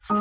Hello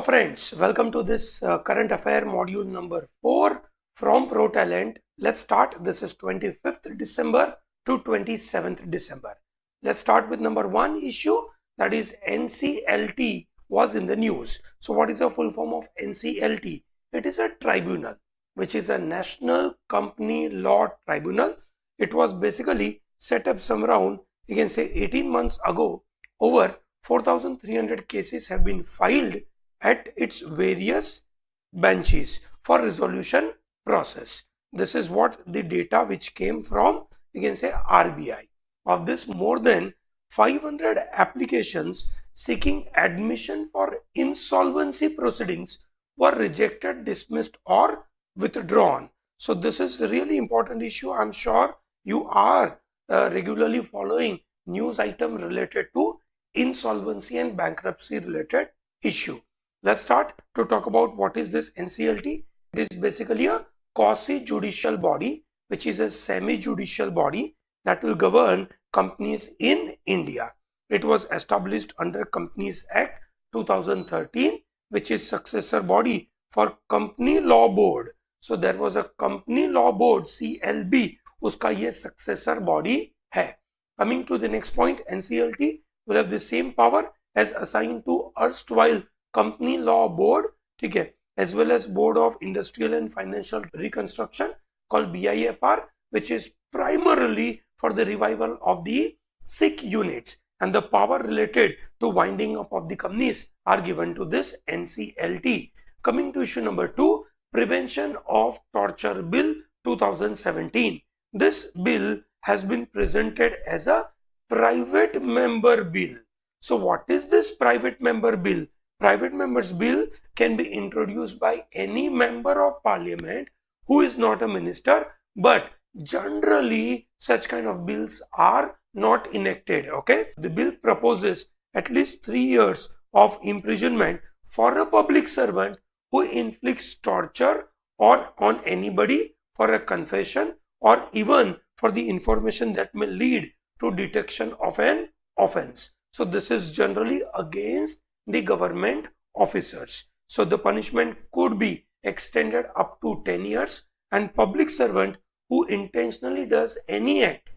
friends, welcome to this current affair module number 4 from ProTalent. Let's start. This is 25th December to 27th December. Let's start with number 1 issue, that is NCLT was in the news. So what is the full form of NCLT? It is a tribunal, which is a National Company Law Tribunal. It was basically set up some around, you can say 18 months ago. Over 4,300 cases have been filed at its various benches for resolution process. This is what the data which came from, you can say, RBI. Of this, more than 500 applications seeking admission for insolvency proceedings were rejected, dismissed or withdrawn. So this is a really important issue. I'm sure you are regularly following news item related to insolvency and bankruptcy related issue. Let's start to talk about what is this NCLT. It is basically a quasi-judicial body, which is a semi-judicial body that will govern companies in India. It was established under Companies Act 2013, which is successor body for Company Law Board. So there was a Company Law Board, CLB, uska ye successor body hai. Coming to the next point, NCLT will have the same power as assigned to erstwhile Company Law Board, okay, as well as Board of Industrial and Financial Reconstruction called BIFR, which is primarily for the revival of the sick units, and the power related to winding up of the companies are given to this NCLT. Coming to issue number 2, Prevention of Torture Bill 2017. This bill has been presented as a private member bill. So what is this private member bill? Private members bill can be introduced by any member of parliament who is not a minister, but generally such kind of bills are not enacted. Okay, the bill proposes at least 3 years of imprisonment for a public servant who inflicts torture or on anybody for a confession or even for the information that may lead to detection of an offense. So this is generally against the government officers. So the punishment could be extended up to 10 years, and public servant who intentionally does any act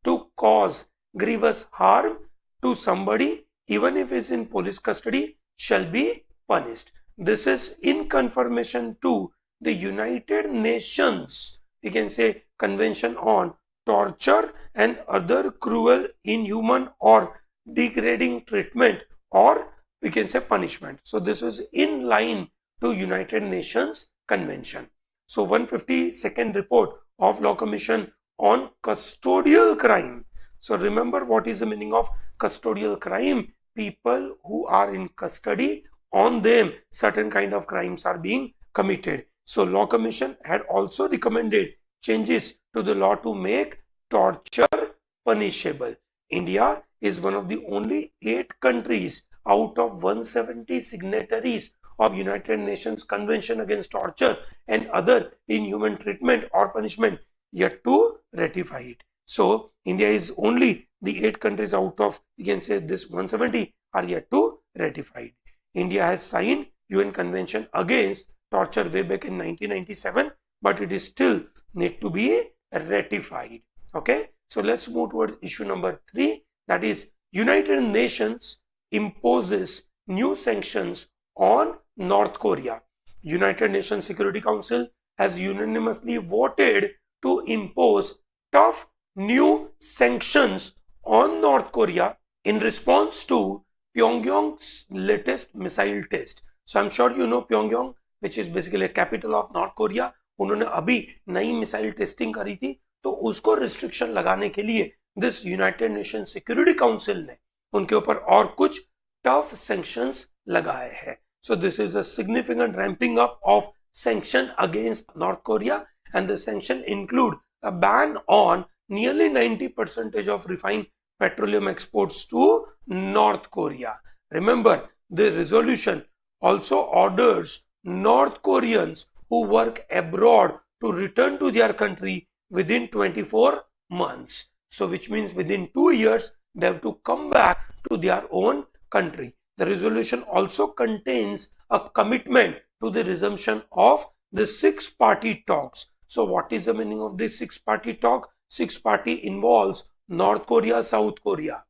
to cause grievous harm to somebody, even if it's in police custody, shall be punished. This is in confirmation to the United Nations, you can say, Convention on Torture and Other Cruel, Inhuman or Degrading Treatment, or we can say punishment. So this is in line to United Nations Convention. So 152nd report of Law Commission on custodial crime. So remember, what is the meaning of custodial crime? People who are in custody, on them certain kind of crimes are being committed. So Law Commission had also recommended changes to the law to make torture punishable. India is one of the only 8 countries out of 170 signatories of United Nations Convention Against Torture and Other Inhuman Treatment or Punishment yet to ratify it. So India is only the 8 countries out of, you can say, this 170 are yet to ratify it. India has signed UN Convention Against Torture way back in 1997, but it is still need to be ratified. Okay, so let's move towards issue number 3, that is United Nations imposes new sanctions on North Korea. United Nations Security Council has unanimously voted to impose tough new sanctions on North Korea in response to Pyongyang's latest missile test. So I'm sure you know Pyongyang, which is basically a capital of North Korea. उन्होंने अभी नई missile testing करी थी, तो उसको restriction लगाने के लिए this United nation security council ने उनके ऊपर और कुछ टफ सैंक्शंस लगाए हैं. So this is a significant ramping up of sanction against North Korea, and the sanction include a ban on nearly 90% of refined petroleum exports to North Korea. Remember, the resolution also orders North Koreans who work abroad to return to their country within 24 months. So which means within 2 years, they have to come back to their own country. The resolution also contains a commitment to the resumption of the 6-party talks. So what is the meaning of this 6-party talk? 6-party involves North Korea, South Korea,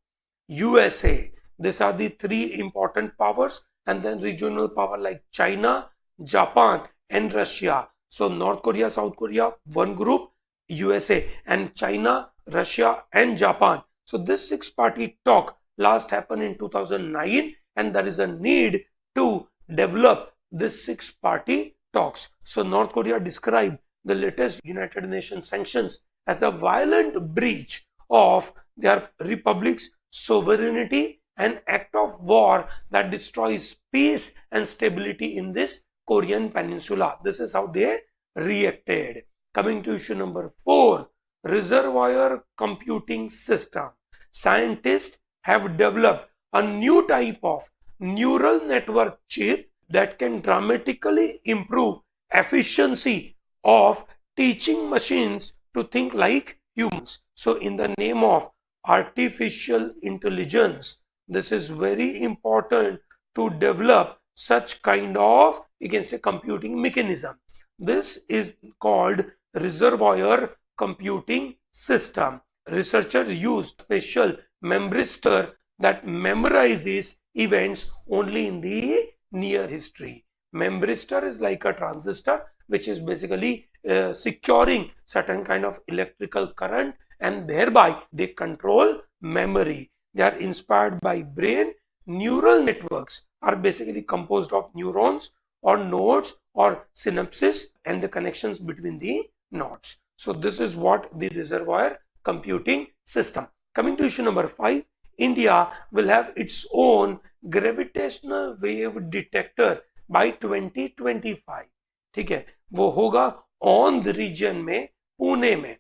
USA. These are the 3 important powers, and then regional power like China, Japan and Russia. So North Korea, South Korea, one group, USA, and China, Russia and Japan. So this 6-party talk last happened in 2009, and there is a need to develop this 6-party talks. So North Korea described the latest United Nations sanctions as a violent breach of their republic's sovereignty and act of war that destroys peace and stability in this Korean peninsula. This is how they reacted. Coming to issue number 4, reservoir computing system. Scientists have developed a new type of neural network chip that can dramatically improve efficiency of teaching machines to think like humans. So in the name of artificial intelligence, this is very important to develop such kind of, you can say, computing mechanism. This is called reservoir computing system. Researchers used special memristor that memorizes events only in the near history. Memristor is like a transistor which is basically securing certain kind of electrical current, and thereby they control memory. They are inspired by brain. Neural networks are basically composed of neurons or nodes or synapses and the connections between the nodes. So this is what the reservoir computing system. Coming to issue number 5, India will have its own gravitational wave detector by 2025. ठीक है, वो होगा on the region में, पुणे में.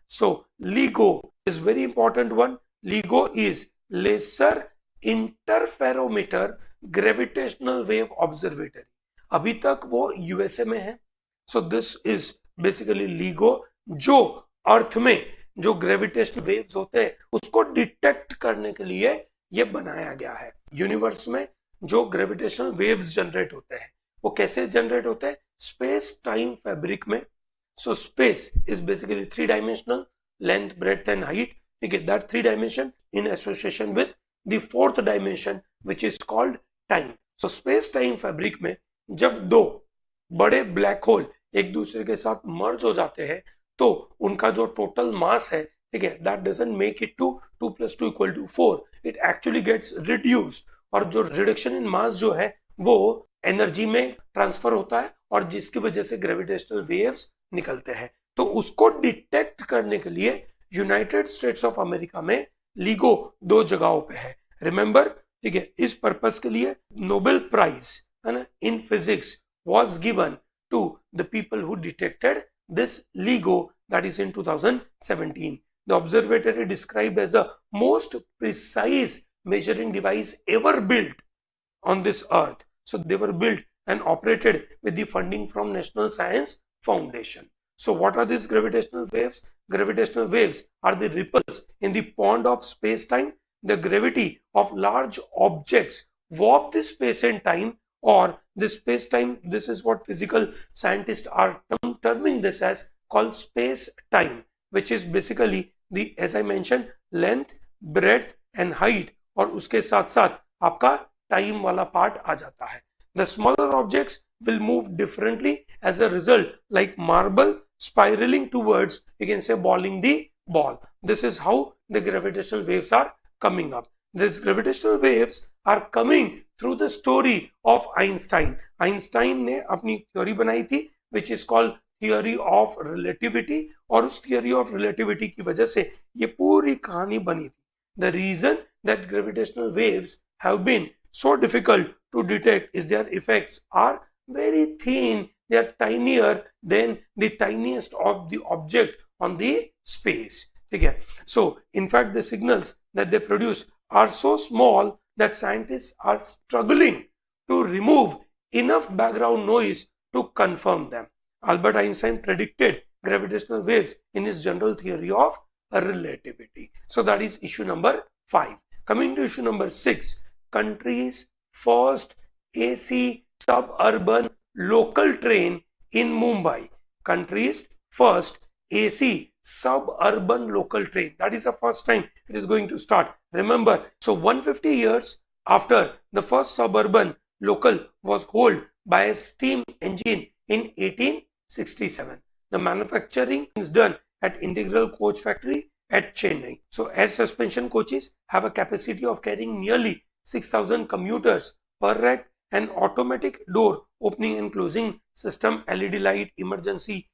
So LIGO is very important one. LIGO is Laser Interferometer Gravitational Wave Observatory. अभी तक वो USA में है. So this is basically LIGO, जो अर्थ में जो ग्रेविटेशनल वेव्स होते हैं उसको डिटेक्ट करने के लिए ये बनाया गया है. यूनिवर्स में जो ग्रेविटेशनल वेव्स जनरेट होते हैं वो कैसे जनरेट होते हैं? स्पेस टाइम फैब्रिक में. So space is basically 3 dimensional, length, breadth and height. ठीक है, that 3 dimension in association with the 4th dimension which is called time. So space time fabric में जब 2 बड़े ब्लैक होल एक दूसरे के साथ मर्ज हो जाते हैं तो उनका जो टोटल मास है, ठीक है, that doesn't make it two 2 + 2 = 4. It actually gets reduced, और जो रिडक्शन इन मास जो है वो एनर्जी में ट्रांसफर होता है और जिसकी वजह से ग्रेविटेशनल वेव्स निकलते हैं. तो उसको डिटेक्ट करने के लिए यूनाइटेड स्टेट्स ऑफ अमेरिका में LIGO 2 जगहों पे है. रिमेंबर, ठीक है, इस पर्पस के लिए नोबेल प्राइज है ना in physics was given to the people who detected this LIGO, that is in 2017. The observatory described as the most precise measuring device ever built on this earth. So they were built and operated with the funding from National Science Foundation. So what are these gravitational waves? Gravitational waves are the ripples in the pond of space-time. The gravity of large objects warp the space and time, or the space-time. This is what physical scientists are terming this as called space-time, which is basically the, as I mentioned, length, breadth and height, और उसके साथ साथ आपका time वाला part आ जाता है. The smaller objects will move differently as a result, like marble spiraling towards, you can say, balling the ball. This is how the gravitational waves are coming up. These gravitational waves are coming through the story of Einstein. Einstein ने अपनी theory बनाई थी which is called theory of relativity, और उस theory of relativity की वजह से ये पूरी कहानी बनी थी. The reason that gravitational waves have been so difficult to detect is their effects are very thin. They are tinier than the tiniest of the object on the space. Okay. So in fact the signals that they produce are so small that scientists are struggling to remove enough background noise to confirm them. Albert Einstein predicted gravitational waves in his general theory of relativity. So that is issue number 5. Coming to issue number 6, country's first AC suburban local train in Mumbai. Country's first AC suburban local train. That is the first time it is going to start. Remember, so 150 years after the first suburban local was hauled by a steam engine in 1867. The manufacturing is done at Integral Coach Factory at Chennai. So air suspension coaches have a capacity of carrying nearly 6,000 commuters per rack, and automatic door opening and closing system, LED light, emergency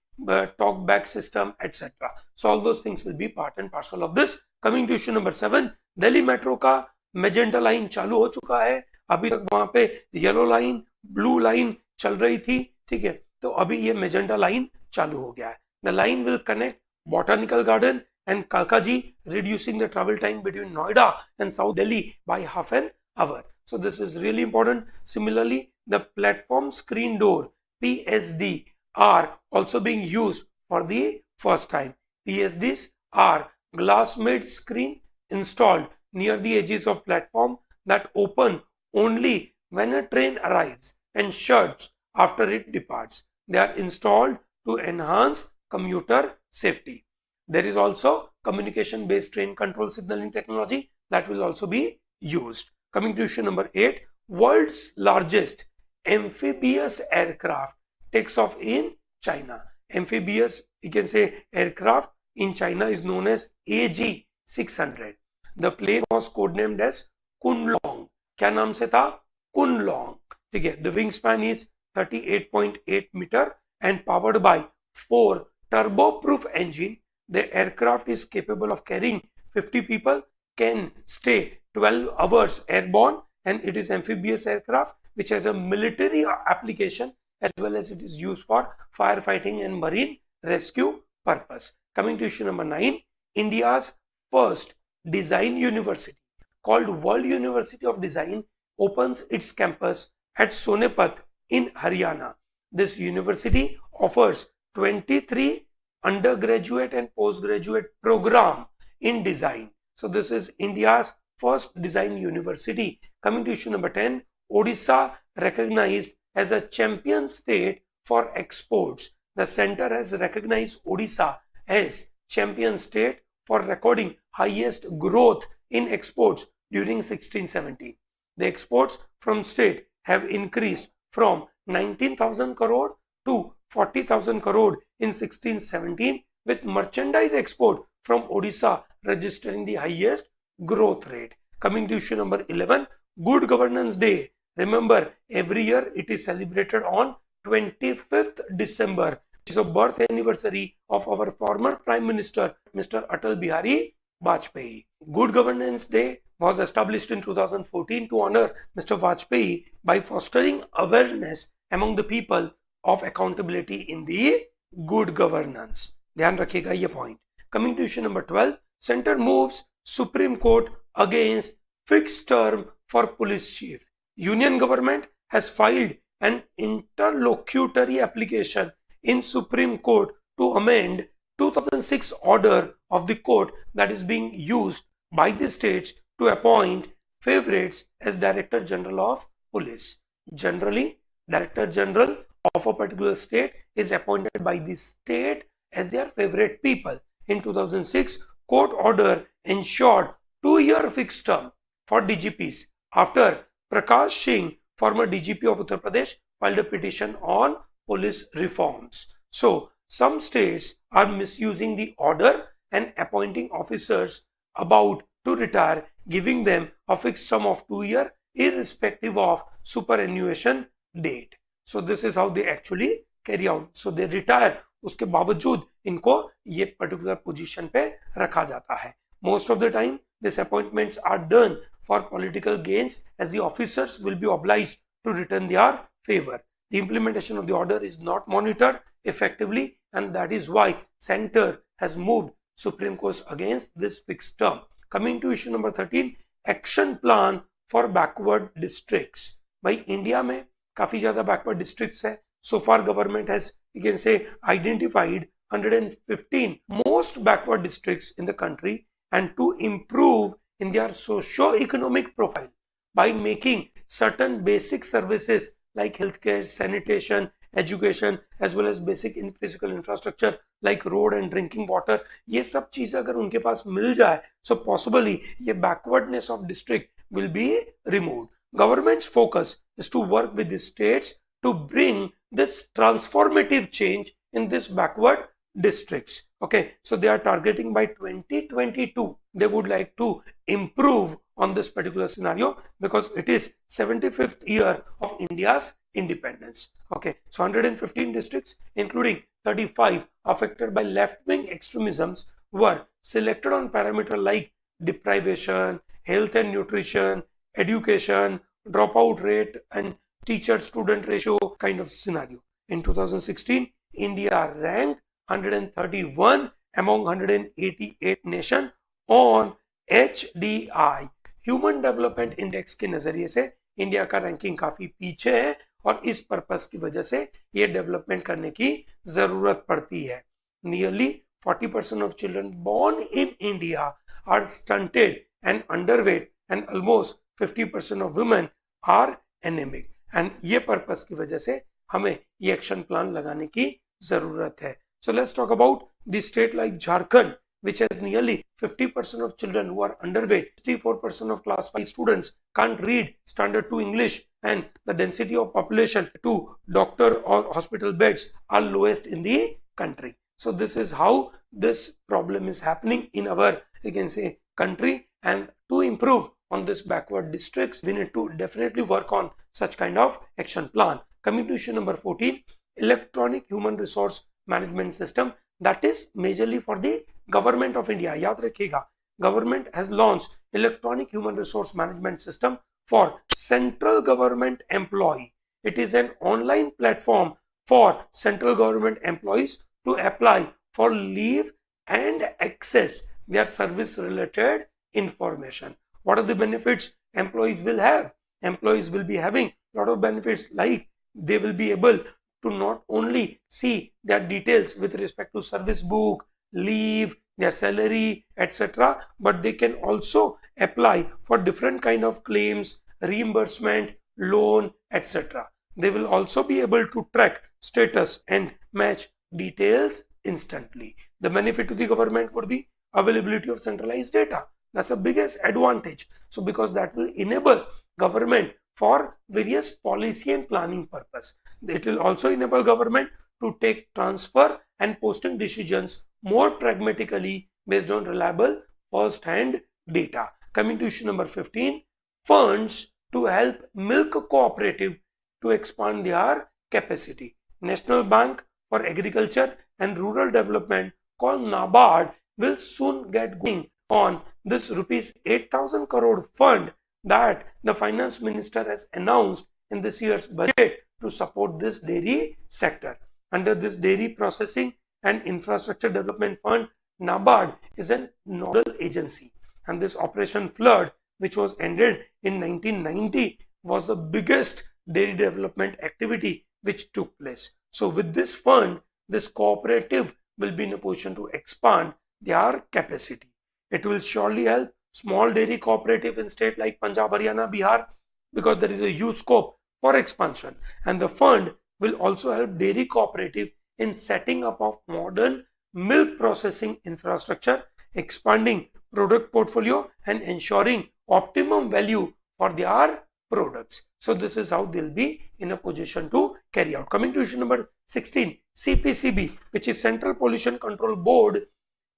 talk back system, etc. So all those things will be part and parcel of this. Coming to issue number 7, Delhi metro का magenta line चालू हो चुका है. अभी तक वहां पे yellow line, blue line चल रही थी, ठीक है. तो अभी ये मैजेंटा लाइन चालू हो गया है. The line will connect Botanical Garden and Kalkaji, reducing the travel time between Noida and South Delhi by half an hour. So this is really important. Similarly, the platform screen door PSD are also being used for the first time. PSDs are glass-made screen installed near the edges of platform that open only when a train arrives and shuts after it departs. They are installed to enhance commuter safety. There is also communication-based train control signaling technology that will also be used. Coming to issue number 8, world's largest amphibious aircraft takes off in China. Amphibious, you can say, aircraft in China is known as AG-600. The plane was codenamed as Kunlong. क्या नाम से था? Kunlong. ठीक है. The wingspan is 38.8 meter and powered by 4 turbo-proof engine. The aircraft is capable of carrying 50 people, can stay 12 hours airborne, and it is amphibious aircraft which has a military application as well as it is used for firefighting and marine rescue purpose. Coming to issue number 9, India's first design university called World University of Design opens its campus at Sonepat in Haryana. This university offers 23 undergraduate and postgraduate program in design. So this is India's first design university. Coming to issue number 10, Odisha recognized as a champion state for exports. The center has recognized Odisha as champion state for recording highest growth in exports during 16-17. The exports from state have increased from 19,000 crore to 40,000 crore in 16-17, with merchandise export from Odisha registering the highest growth rate. Coming to issue number 11, Good Governance Day. Remember, every year it is celebrated on 25th December, which is a birth anniversary of our former Prime Minister, Mr. Atal Bihari Vajpayee. Good Governance Day was established in 2014 to honor Mr. Vajpayee by fostering awareness among the people of accountability in the good governance. ध्यान रखिएगा ये point. Coming to issue number 12, Center moves Supreme Court against fixed term for police chief. Union government has filed an interlocutory application in Supreme Court to amend 2006 order of the court that is being used by the states to appoint favorites as Director General of Police. Generally, Director General of a particular state is appointed by the state as their favorite people. In 2006, court order ensured 2-year fixed term for DGPs after Prakash Singh, former DGP of Uttar Pradesh, filed a petition on police reforms. So, some states are misusing the order and appointing officers about to retire, giving them a fixed term of 2 years irrespective of superannuation date. So, this is how they actually carry out. So, they retire, उसके बावजूद इनको ये particular position पे रखा जाता है. Most of the time, these appointments are done for political gains, as the officers will be obliged to return their favor. The implementation of the order is not monitored effectively, and that is why Center has moved Supreme Court against this fixed term. Coming to issue number 13, action plan for backward districts. भाई India में काफी ज्यादा backward districts है. So far government has, you can say, identified 115 most backward districts in the country and to improve in their socio-economic profile by making certain basic services like healthcare, sanitation, education, as well as basic physical infrastructure like road and drinking water. ये सब चीजें अगर उनके पास मिल जाए, so possibly ये backwardness of district will be removed. Government's focus is to work with the states to bring this transformative change in this backward districts. Okay, so they are targeting by 2022 they would like to improve on this particular scenario because it is 75th year of India's independence. Okay, so 115 districts including 35 affected by left-wing extremisms were selected on parameter like deprivation, health and nutrition, education, dropout rate and teacher-student ratio kind of scenario. In 2016, India ranked 131 among 188 nation on HDI human development index के नजरिए से India का ranking काफी पीछे है और इस purpose की वजह से ये डेवलपमेंट करने की जरूरत पड़ती है. Nearly 40% of children born in India are stunted and underweight and almost 50% of women are anemic. And ये पर्पस की वजह से हमें ये एक्शन प्लान लगाने की जरूरत है. So let's talk about the state like Jharkhand, which has nearly 50% of children who are underweight, 64% of class 5 students can't read standard 2 English, and the density of population to doctor or hospital beds are lowest in the country. So this is how this problem is happening in our, you can say, country, and to improve on this backward districts, we need to definitely work on such kind of action plan. Coming to issue number 14, electronic human resource management system, that is majorly for the government of India. याद रखिएगा, government has launched electronic human resource management system for central government employee. It is an online platform for central government employees to apply for leave and access their service related information. What are the benefits employees will have? Employees will be having a lot of benefits, like they will be able to not only see their details with respect to service book, leave, their salary, etc., but they can also apply for different kind of claims, reimbursement, loan, etc. They will also be able to track status and match details instantly. The benefit to the government would be availability of centralized data. That's the biggest advantage. So because that will enable government for various policy and planning purpose. It will also enable government to take transfer and posting decisions more pragmatically based on reliable first-hand data. Coming to issue number 15, funds to help milk cooperative to expand their capacity. National Bank for Agriculture and Rural Development, called NABARD, will soon get going on this rupees 8,000 crore fund that the finance minister has announced in this year's budget to support this dairy sector. Under this dairy processing and infrastructure development fund, NABARD is a nodal agency, and this Operation Flood, which was ended in 1990, was the biggest dairy development activity which took place. So with this fund, this cooperative will be in a position to expand their capacity. It will surely help small dairy cooperative in state like Punjab, Haryana, Bihar, because there is a huge scope for expansion. And the fund will also help dairy cooperative in setting up of modern milk processing infrastructure, expanding product portfolio, and ensuring optimum value for their products. So this is how they'll be in a position to carry out. Coming to issue number 16, CPCB, which is Central Pollution Control Board,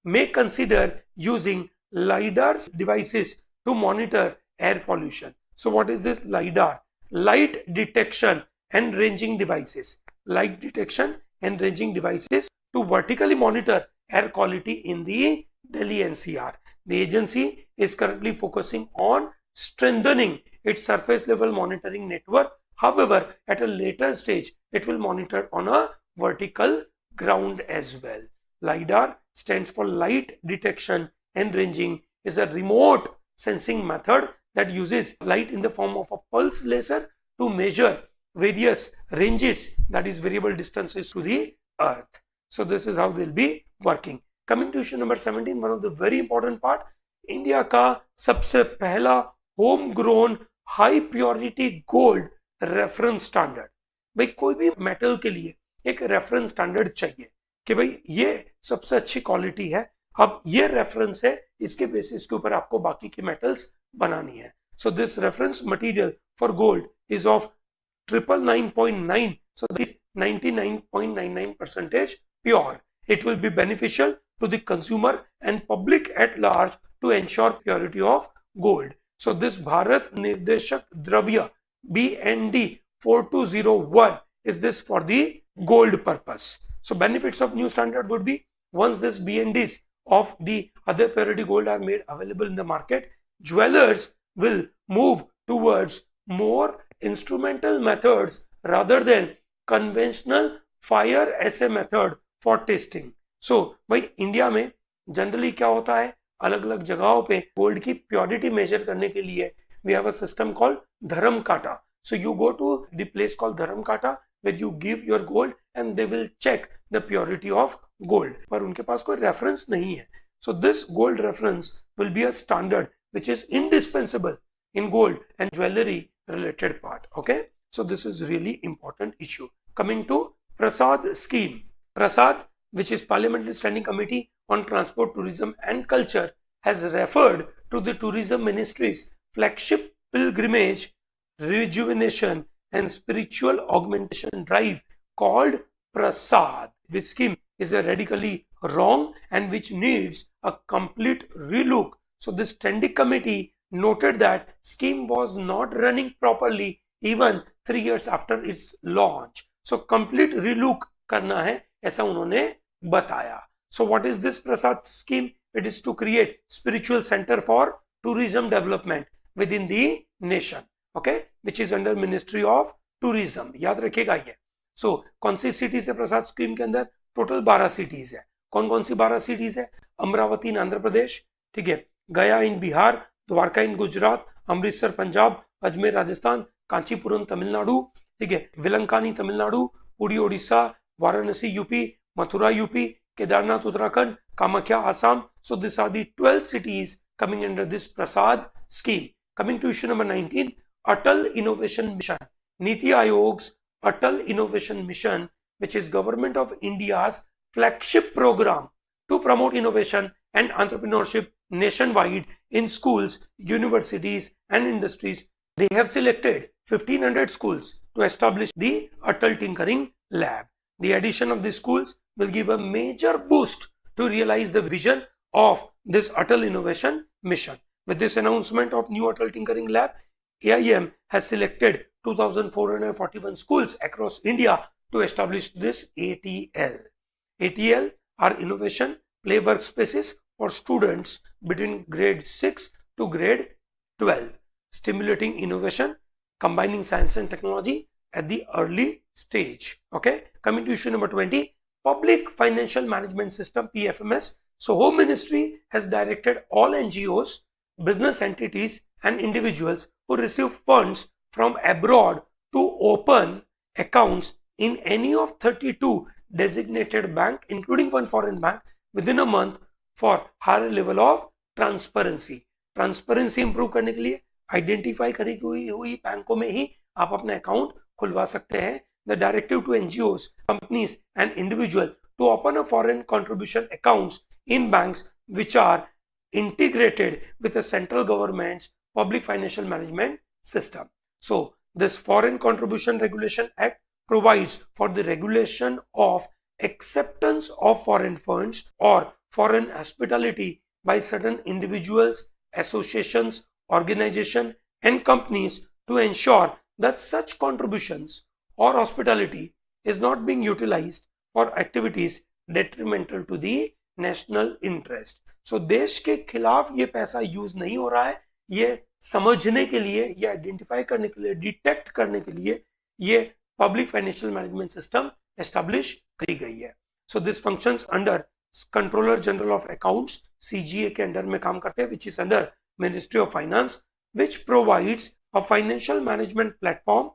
may consider using LIDAR devices to monitor air pollution. So what is this LIDAR? Light detection and ranging devices. Light detection and ranging devices to vertically monitor air quality in the Delhi NCR. The agency is currently focusing on strengthening its surface level monitoring network. However, at a later stage, it will monitor on a vertical ground as well. LIDAR stands for light detection and ranging, is a remote sensing method that uses light in the form of a pulse laser to measure various ranges, that is variable distances to the earth. So this is how they'll be working. Coming to issue number 17, one of the very important part, India का सबसे पहला home grown high purity gold reference standard. भाई कोई भी metal के लिए एक reference standard चाहिए कि भाई ये सबसे अच्छी क्वालिटी है, अब ये रेफरेंस है, इसके बेसिस के ऊपर आपको बाकी की मेटल्स बनानी है. So this reference material for gold is of 999.9, so this 99.99% pure. It will be beneficial to the consumer and public at large to ensure purity of gold. So this Bharat Nirdeshak Dravya BND 4201 is this for the gold purpose. So benefits of new standard would be, once this BNDs of the other purity gold are made available in the market, jewelers will move towards more instrumental methods rather than conventional fire assay method for testing. So भाई India में generally क्या होता है, अलग अलग जगहों पे gold की प्योरिटी मेजर करने के लिए we have a system called धर्म काटा. So you go to the place called धर्म काटा where you give your gold and they will check the purity of gold. पर उनके पास कोई reference नहीं है. So this gold reference will be a standard which is indispensable in gold and jewelry related part. Okay, so this is really important issue. Coming to Prasad scheme. Prasad, which is Parliamentary Standing Committee on Transport, Tourism and Culture, has referred to the Tourism Ministry's flagship pilgrimage, rejuvenation and spiritual augmentation drive called Prasad, which scheme is a radically wrong and which needs a complete relook. So this standing committee noted that scheme was not running properly even 3 years after its launch. So complete relook करना है, ऐसा उन्होंने बताया. So what is this Prasad scheme? It is to create spiritual center for tourism development within the nation, okay, which is under Ministry of Tourism. याद रखिएगा ये. So कौन सी cities है प्रसाद स्कीम के अंदर? टोटल 12 सिटीज है. कौन कौन सी 12 सिटीज है? अमरावती इन आंध्र प्रदेश, ठीक है, गया इन बिहार, द्वारका इन गुजरात, अमृतसर पंजाब, अजमेर राजस्थान, कांचीपुरम तमिलनाडु, ठीक है, Velankanni Tamil Nadu, Puri Odisha, Varanasi UP, Mathura UP, Kedarnath Uttarakhand, Kamakhya Assam. So these are the 12 cities coming under this Prasad scheme. Coming to issue number 19, ATAL Innovation Mission. Niti Aayog's ATAL Innovation Mission, which is Government of India's flagship program to promote innovation and entrepreneurship nationwide in schools, universities and industries. They have selected 1500 schools to establish the ATAL Tinkering Lab. The addition of these schools will give a major boost to realize the vision of this ATAL Innovation Mission. With this announcement of new ATAL Tinkering Lab, AIM has selected 2,441 schools across India to establish this ATL. ATL are innovation play workspaces for students between grade 6 to grade 12, stimulating innovation, combining science and technology at the early stage. Okay, coming to issue number 20, Public Financial Management System, PFMS. So Home Ministry has directed all NGOs, business entities and individuals who receive funds from abroad to open accounts in any of 32 designated bank, including one foreign bank, within a month for higher level of transparency. Transparency improve करने के लिए identify करी हुई बैंकों में ही आप अपना account खुलवा सकते हैं. The directive to NGOs, companies and individuals to open a foreign contribution accounts in banks which are integrated with the central government's public financial management system. So this Foreign Contribution Regulation Act provides for the regulation of acceptance of foreign funds or foreign hospitality by certain individuals, associations, organizations and companies to ensure that such contributions or hospitality is not being utilized for activities detrimental to the national interest. So देश के खिलाफ ये पैसा use नहीं हो रहा है, ये समझने के लिए, ये आइडेंटिफाई करने के लिए, डिटेक्ट करने के लिए ये public financial management system establish करी गई है. So this functions under controller general of accounts, CGA के अंडर में काम करते हैं, which is under ministry of finance, which provides a financial management platform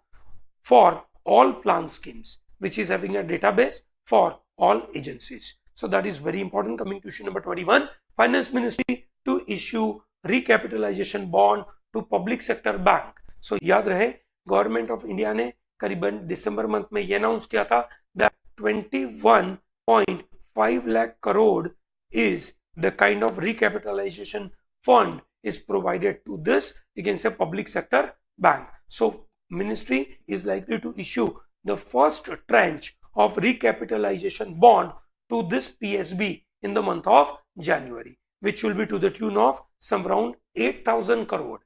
for all plan schemes, which is having a database for all agencies. So that is very important. Coming to issue number 21, Finance Ministry to issue recapitalization bond to public sector bank. So याद रहे government of India ने करीबन दिसंबर month में ये announce किया था that 21.5 lakh crore is the kind of recapitalization fund is provided to this, you can say, public sector bank. So ministry is likely to issue the first tranche of recapitalization bond to this PSB in the month of January, which will be to the tune of some around 8,000 crore.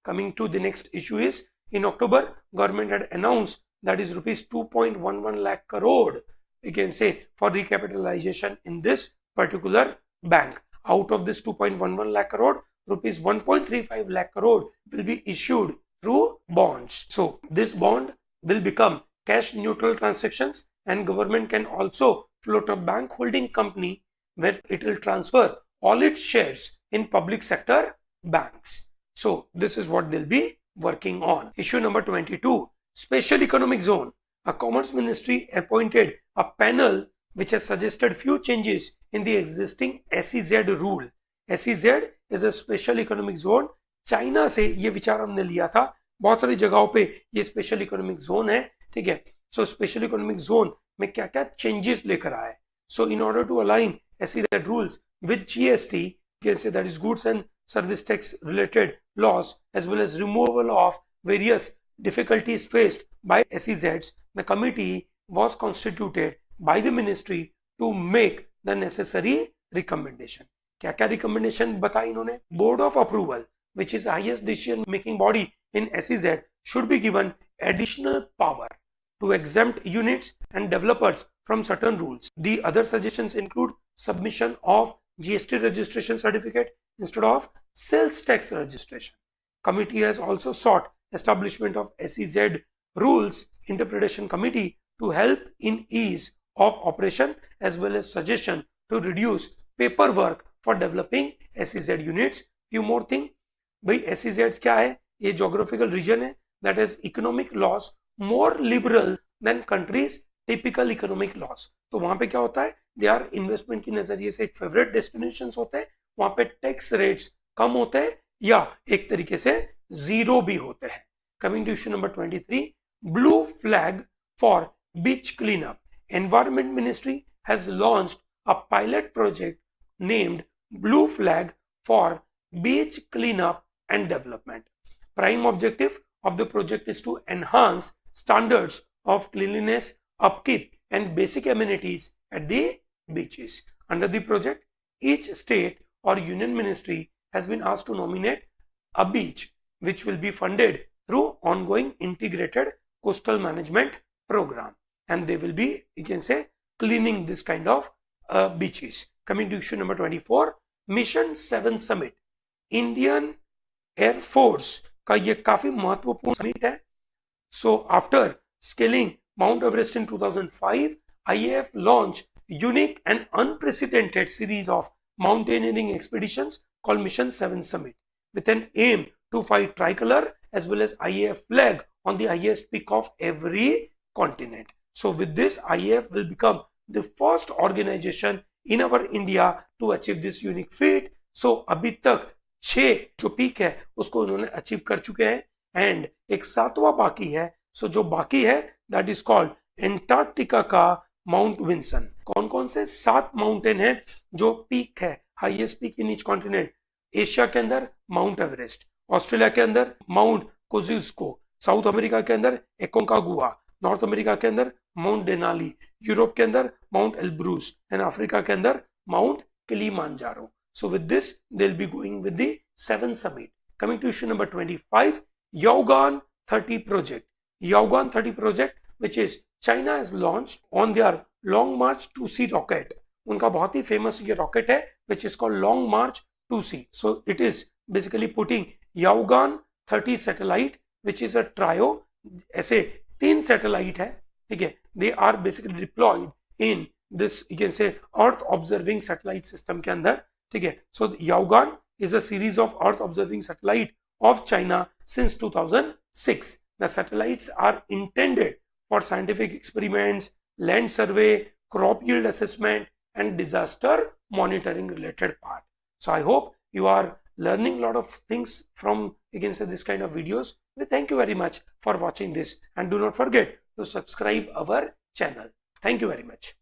Coming to the next issue is, in October, government had announced that is rupees 2.11 lakh crore, you can say, for recapitalization in this particular bank. Out of this 2.11 lakh crore, rupees 1.35 lakh crore will be issued through bonds. So this bond will become cash neutral transactions, and government can also float a bank holding company where it will transfer all its shares in public sector banks. So this is what they'll be working on. Issue number 22, Special Economic Zone. A Commerce Ministry appointed a panel which has suggested few changes in the existing SEZ rule. SEZ is a Special Economic Zone. China से ये विचार हमने लिया था, बहुत सारी जगहों पे ये स्पेशल इकोनॉमिक जोन है, ठीक है. सो स्पेशल इकोनॉमिक जोन में क्या क्या चेंजेस लेकर आया है. So in order to align SEZ rules with GST, you can say that is goods and service tax related laws, as well as removal of various difficulties faced by SEZs, the committee was constituted by the ministry to make the necessary recommendation. क्या क्या recommendation बताई इन्होंने? Board of Approval, which is the highest decision making body in SEZ, should be given additional power to exempt units and developers from certain rules. The other suggestions include submission of GST registration certificate instead of sales tax registration. Committee has also sought establishment of SEZ rules interpretation committee to help in ease of operation, as well as suggestion to reduce paperwork for developing SEZ units. Few more thing, भाई SEZ क्या है? ये geographical region है that has economic laws more liberal than countries typical economic laws. तो वहां पे क्या होता है? दे आर इन्वेस्टमेंट की नजरिए से एक फेवरेट डेस्टिनेशंस होते हैं, वहां पे टैक्स रेट्स कम होते हैं या एक तरीके से जीरो भी होते हैं. Coming to issue number 23, blue flag for beach cleanup. Environment ministry has launched a pilot project named blue flag for beach cleanup and development. Prime objective of the project is to enhance standards of cleanliness, upkeep and basic amenities at the beaches. Under the project, each state or union ministry has been asked to nominate a beach which will be funded through ongoing integrated coastal management program, and they will be, you can say, cleaning this kind of beaches. Coming to issue number 24, Mission 7 Summit. Indian Air Force का ये काफी महत्वपूर्ण summit है. So after scaling Mount Everest in 2005, IAF launched unique and unprecedented series of mountaineering expeditions called Mission 7 Summit, with an aim to fight tricolor as well as IAF flag on the highest peak of every continent. So with this, IAF will become the first organization in our India to achieve this unique feat. So अभी तक 6 जो peak है उसको उन्होंने achieve कर चुके हैं, and एक 7वां बाकी है. सो जो बाकी है दैट इज कॉल्ड एंटार्क्टिका का माउंट विंसन. कौन कौन से 7 माउंटेन है जो पीक है, highest peak in each continent? Asia के अंदर माउंट एवरेस्ट, ऑस्ट्रेलिया के अंदर माउंट कोजुस्को, साउथ अमेरिका के अंदर एकोंकागुआ, नॉर्थ अमेरिका के अंदर माउंट डेनाली, यूरोप के अंदर माउंट एल्ब्रूस एंड अफ्रीका के अंदर mount Kilimanjaro. So with this, they'll be going with the 7th summit. Coming to issue number 25, Yaogan 30 project. Yaogan 30 project, which is China has launched on their Long March 2C rocket. उनका बहुत ही famous ये rocket है, which is called Long March 2C. So it is basically putting Yaogan 30 satellite, which is a trio. ऐसे 3 satellite है, ठीक है? They are basically deployed in this, you can say, Earth observing satellite system के अंदर. ठीक है. So Yaogan is a series of Earth observing satellite of China since 2006. The satellites are intended for scientific experiments, land survey, crop yield assessment, and disaster monitoring related part. So I hope you are learning a lot of things from against this kind of videos. We thank you very much for watching this, and do not forget to subscribe our channel. Thank you very much.